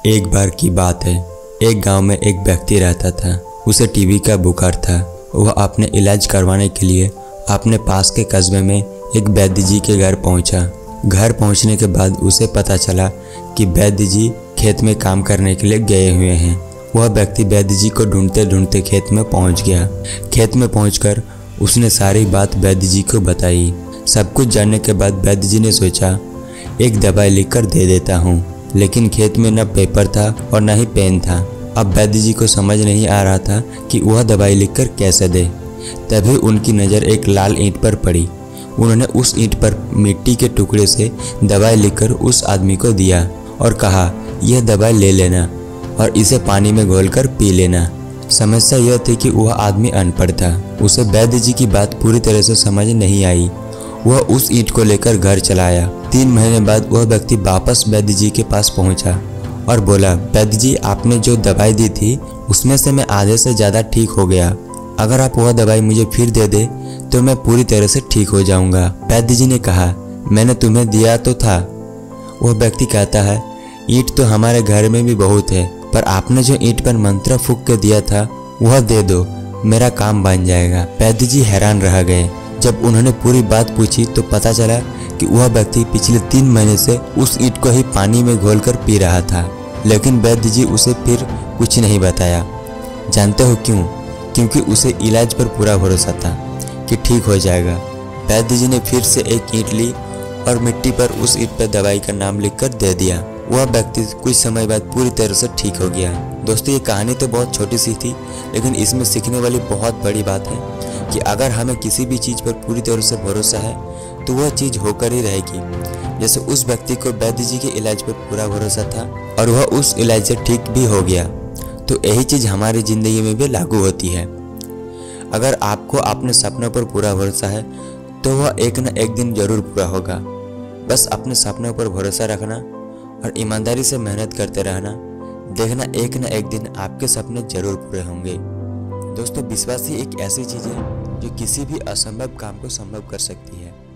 एक बार की बात है, एक गांव में एक व्यक्ति रहता था। उसे टीबी का बुखार था। वह अपने इलाज करवाने के लिए अपने पास के कस्बे में एक वैद्य जी के घर पहुंचा। घर पहुंचने के बाद उसे पता चला कि वैद्य जी खेत में काम करने के लिए गए हुए हैं। वह व्यक्ति वैद्य जी को ढूंढते ढूंढते खेत में पहुंच गया। खेत में पहुंचकर उसने सारी बात वैद्य जी को बताई। सब कुछ जानने के बाद वैद्य जी ने सोचा, एक दवाई लिखकर दे देता हूँ। लेकिन खेत में न पेपर था और न ही पेन था। अब वैद्य जी को समझ नहीं आ रहा था कि वह दवाई लिखकर कैसे दे। तभी उनकी नज़र एक लाल ईंट पर पड़ी। उन्होंने उस ईंट पर मिट्टी के टुकड़े से दवाई लिखकर उस आदमी को दिया और कहा, यह दवाई ले लेना और इसे पानी में घोलकर पी लेना। समस्या यह थी कि वह आदमी अनपढ़ था। उसे वैद्य जी की बात पूरी तरह से समझ नहीं आई। वह उस ईंट को लेकर घर चला आया। 3 महीने बाद वह व्यक्ति वापस वैद्य जी के पास पहुंचा और बोला, वैद्य जी, आपने जो दवाई दी थी उसमें से मैं आधे से ज़्यादा ठीक हो गया। अगर आप वह दवाई मुझे फिर दे दे तो मैं पूरी तरह से ठीक हो जाऊंगा। वैद्य जी ने कहा, मैंने तुम्हें दिया तो था। वह व्यक्ति कहता है, ईंट तो हमारे घर में भी बहुत है, पर आपने जो ईंट पर मंत्र फूंक के दिया था वह दे दो, मेरा काम बन जाएगा। वैद्य जी हैरान रह गए। जब उन्होंने पूरी बात पूछी तो पता चला कि वह व्यक्ति पिछले 3 महीने से उस ईंट को ही पानी में घोलकर पी रहा था। लेकिन वैद्य जी उसे फिर कुछ नहीं बताया। जानते हो क्यों? क्योंकि उसे इलाज पर पूरा भरोसा था कि ठीक हो जाएगा। वैद्य जी ने फिर से एक ईंट ली और मिट्टी पर उस ईंट पर दवाई का नाम लिखकर दे दिया। वह व्यक्ति कुछ समय बाद पूरी तरह से ठीक हो गया। दोस्तों, ये कहानी तो बहुत छोटी सी थी, लेकिन इसमें सीखने वाली बहुत बड़ी बात है कि अगर हमें किसी भी चीज़ पर पूरी तरह से भरोसा है तो वह चीज़ होकर ही रहेगी। जैसे उस व्यक्ति को वैद्य जी के इलाज पर पूरा भरोसा था और वह उस इलाज से ठीक भी हो गया, तो यही चीज़ हमारी ज़िंदगी में भी लागू होती है। अगर आपको अपने सपनों पर पूरा भरोसा है तो वह एक न एक दिन ज़रूर पूरा होगा। बस अपने सपनों पर भरोसा रखना और ईमानदारी से मेहनत करते रहना। देखना एक न एक दिन आपके सपने जरूर पूरे होंगे। दोस्तों, विश्वास ही एक ऐसी चीज़ है जो किसी भी असंभव काम को संभव कर सकती है।